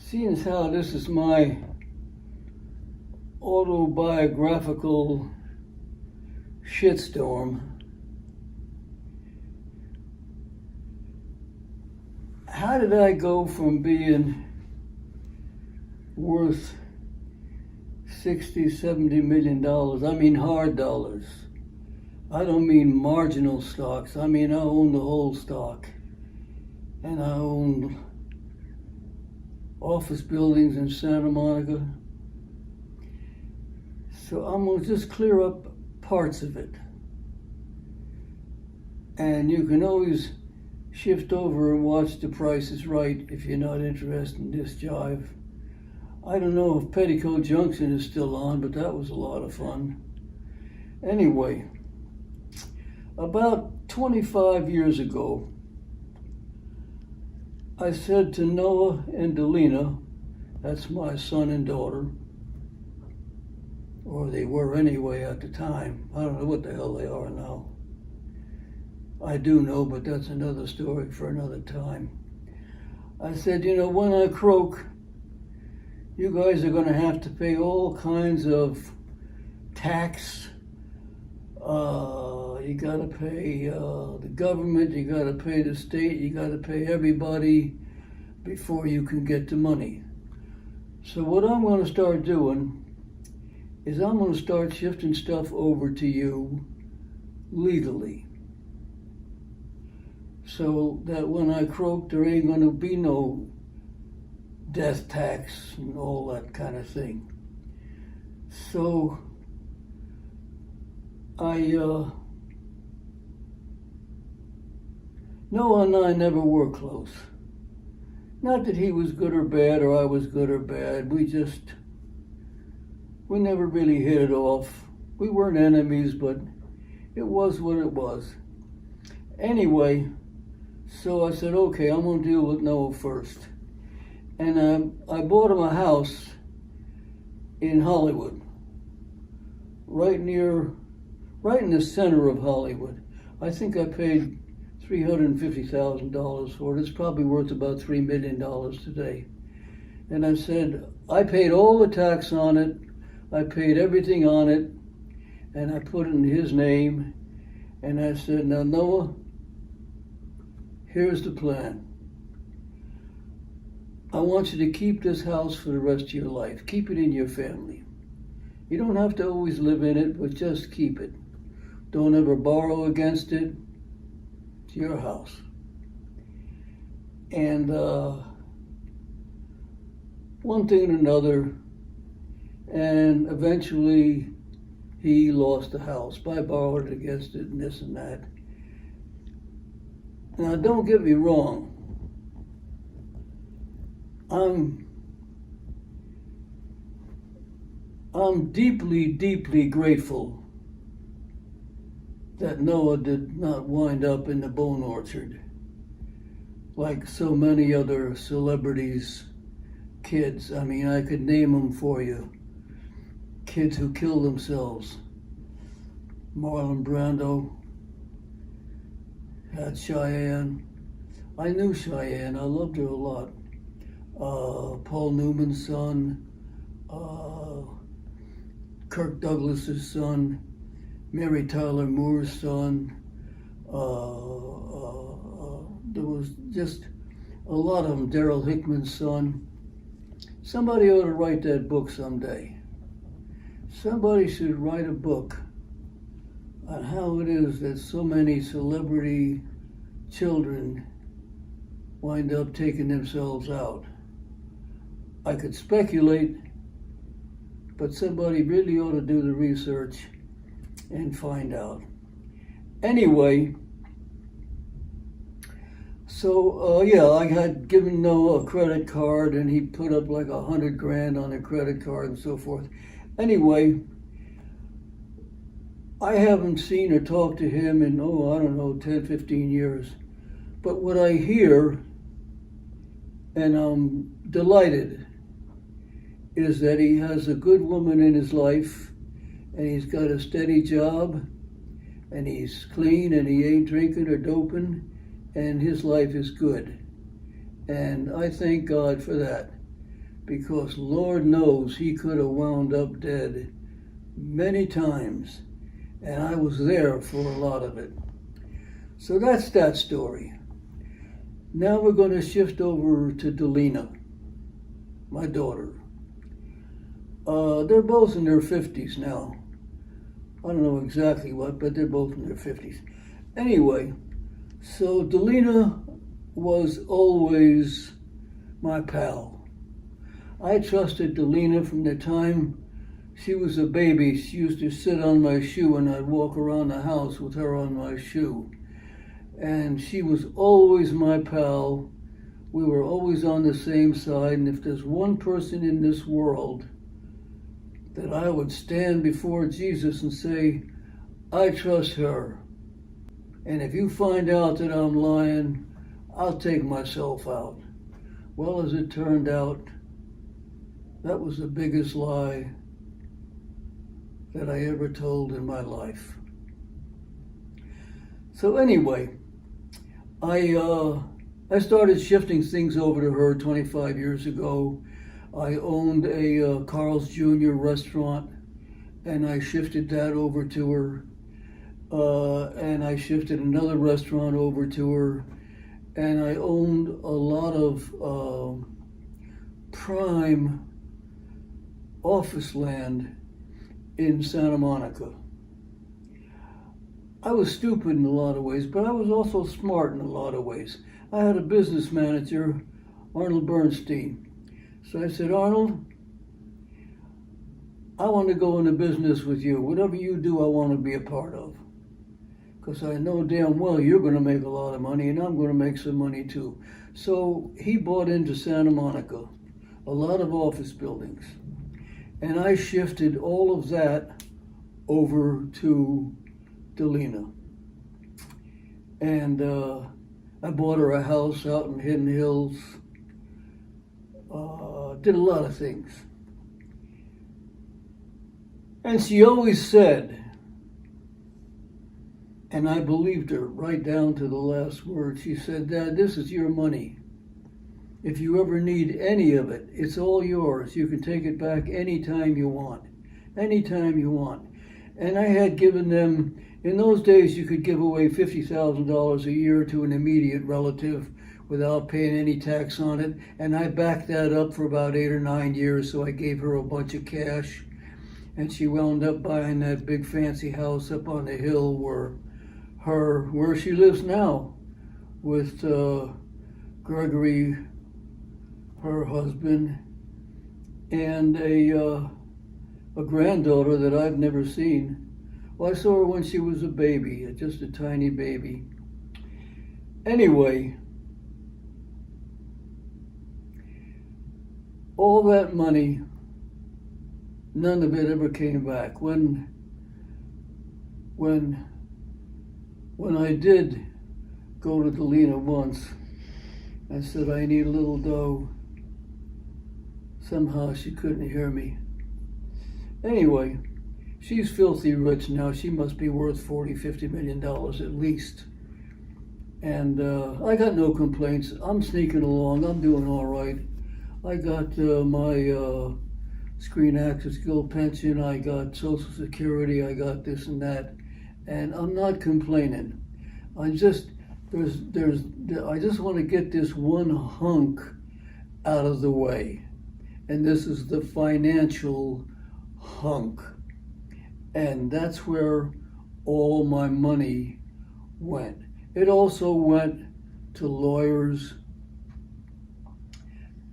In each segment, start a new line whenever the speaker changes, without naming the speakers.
Seeing as how this is my autobiographical shitstorm, how did I go from being worth 60, 70 million dollars? I mean hard dollars. I don't mean marginal stocks. I mean I own the whole stock. And I own office buildings in Santa Monica. So I'm going to just clear up parts of it. And you can always shift over and watch The Price is Right if you're not interested in this jive. I don't know if Petticoat Junction is still on, but that was a lot of fun. Anyway, about 25 years ago, I said to Noah and Delina, that's my son and daughter, or they were anyway at the time. I don't know what the hell they are now. I do know, but that's another story for another time. I said, when I croak, you guys are going to have to pay all kinds of tax. You got to pay the government, you got to pay the state, you got to pay everybody before you can get the money. So what I'm going to start doing is I'm going to start shifting stuff over to you legally. So that when I croak, there ain't going to be no death tax and all that kind of thing. So Noah and I never were close. Not that he was good or bad or I was good or bad. We never really hit it off. We weren't enemies, but it was what it was. Anyway, so I said, okay, I'm going to deal with Noah first. And I bought him a house in Hollywood, right in the center of Hollywood. I think I paid $350,000 for it. It's probably worth about $3 million today. And I said, I paid all the tax on it. I paid everything on it. And I put it in his name. And I said, now Noah, here's the plan. I want you to keep this house for the rest of your life. Keep it in your family. You don't have to always live in it, but just keep it. Don't ever borrow against it. It's your house. And one thing and another, and eventually he lost the house. I borrowed against it and this and that. Now don't get me wrong. I'm deeply, deeply grateful that Noah did not wind up in the bone orchard like so many other celebrities' kids. I mean, I could name them for you. Kids who kill themselves. Marlon Brando had Cheyenne. I knew Cheyenne. I loved her a lot. Paul Newman's son, Kirk Douglas's son, Mary Tyler Moore's son. There was just a lot of them. Daryl Hickman's son. Somebody ought to write that book someday. Somebody should write a book on how it is that so many celebrity children wind up taking themselves out. I could speculate, but somebody really ought to do the research and find out. Anyway, so I had given Noah a credit card and he put up like $100,000 on a credit card and so forth. Anyway, I haven't seen or talked to him in, 10, 15 years. But what I hear, and I'm delighted, is that he has a good woman in his life, and he's got a steady job, and he's clean, and he ain't drinking or doping, and his life is good. And I thank God for that. because Lord knows he could have wound up dead many times, and I was there for a lot of it. So that's that story. Now we're going to shift over to Delina, my daughter. They're both in their 50s now. I don't know exactly what, but they're both in their 50s. Anyway, so Delina was always my pal. I trusted Delina from the time she was a baby. She used to sit on my shoe and I'd walk around the house with her on my shoe. And she was always my pal. We were always on the same side. And if there's one person in this world that I would stand before Jesus and say, I trust her. And if you find out that I'm lying, I'll take myself out. Well, as it turned out, that was the biggest lie that I ever told in my life. So anyway, I started shifting things over to her 25 years ago. I owned a Carl's Jr. restaurant, and I shifted that over to her. And I shifted another restaurant over to her. And I owned a lot of prime office land in Santa Monica. I was stupid in a lot of ways, but I was also smart in a lot of ways. I had a business manager, Arnold Bernstein. So I said, Arnold, I want to go into business with you. Whatever you do, I want to be a part of. Because I know damn well you're going to make a lot of money and I'm going to make some money too. So he bought into Santa Monica, a lot of office buildings. And I shifted all of that over to Delina. And I bought her a house out in Hidden Hills. Did a lot of things. And she always said, and I believed her right down to the last word, she said, Dad, this is your money. If you ever need any of it, it's all yours. You can take it back anytime you want. Anytime you want. And I had given them, in those days you could give away $50,000 a year to an immediate relative without paying any tax on it. And I backed that up for about 8 or 9 years, so I gave her a bunch of cash. And she wound up buying that big fancy house up on the hill where she lives now with Gregory, her husband, and a granddaughter that I've never seen. Well, I saw her when she was a baby, just a tiny baby. Anyway, all that money, none of it ever came back. When I did go to Delina once, I said, I need a little dough. Somehow she couldn't hear me. Anyway, she's filthy rich now. She must be worth $40-50 million at least. And I got no complaints. I'm sneaking along. I'm doing all right. I got my Screen Access Guild pension. I got Social Security. I got this and that. And I'm not complaining. I just want to get this one hunk out of the way. And this is the financial hunk. And that's where all my money went. It also went to lawyers.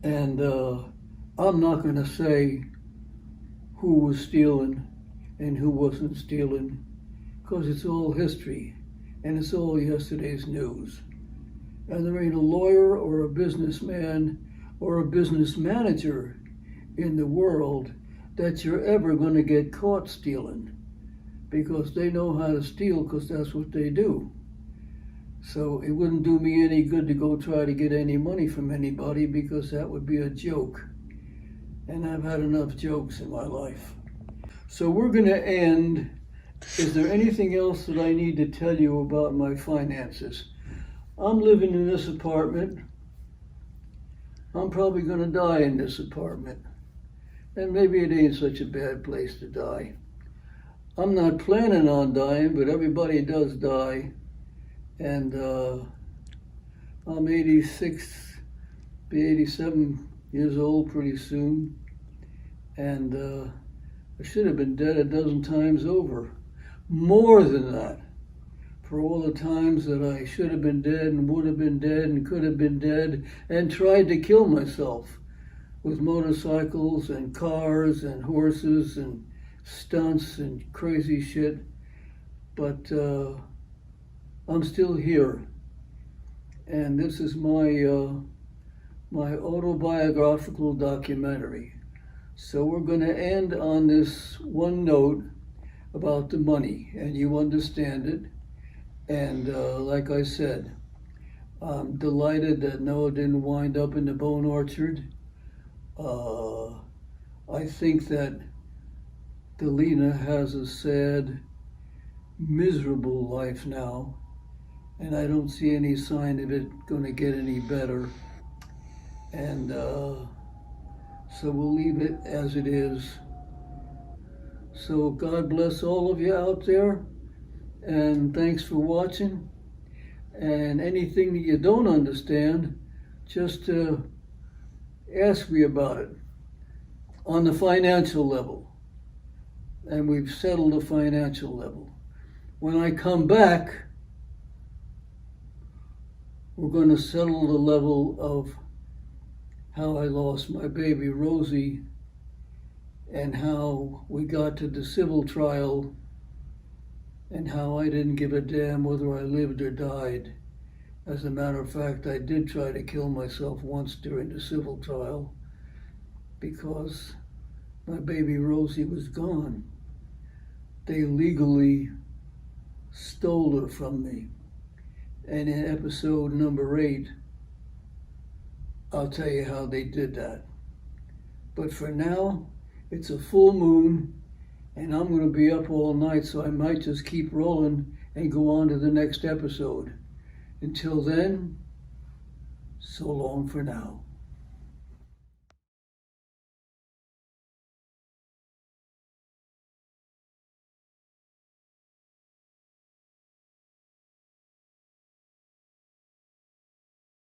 And I'm not going to say who was stealing and who wasn't stealing, because it's all history and it's all yesterday's news. And there ain't a lawyer or a businessman or a business manager in the world that you're ever going to get caught stealing, because they know how to steal, because that's what they do. So it wouldn't do me any good to go try to get any money from anybody, because that would be a joke. And I've had enough jokes in my life. So we're going to end. Is there anything else that I need to tell you about my finances? I'm living in this apartment. I'm probably going to die in this apartment. And maybe it ain't such a bad place to die. I'm not planning on dying, but everybody does die. And I'm 86, be 87 years old pretty soon. And I should have been dead a dozen times over. More than that. For all the times that I should have been dead and would have been dead and could have been dead and tried to kill myself with motorcycles and cars and horses and stunts and crazy shit. But I'm still here. And this is my autobiographical documentary. So we're going to end on this one note about the money, and you understand it. And like I said, I'm delighted that Noah didn't wind up in the bone orchard. I think that Delina has a sad, miserable life now, and I don't see any sign of it going to get any better. And so we'll leave it as it is. So God bless all of you out there, and thanks for watching. And anything that you don't understand, just ask me about it on the financial level. And we've settled the financial level. When I come back, we're going to settle the level of how I lost my baby Rosie and how we got to the civil trial and how I didn't give a damn whether I lived or died. As a matter of fact, I did try to kill myself once during the civil trial because my baby Rosie was gone. They legally stole her from me. And in episode number 8, I'll tell you how they did that. But for now, it's a full moon, and I'm going to be up all night, so I might just keep rolling and go on to the next episode. Until then, so long for now.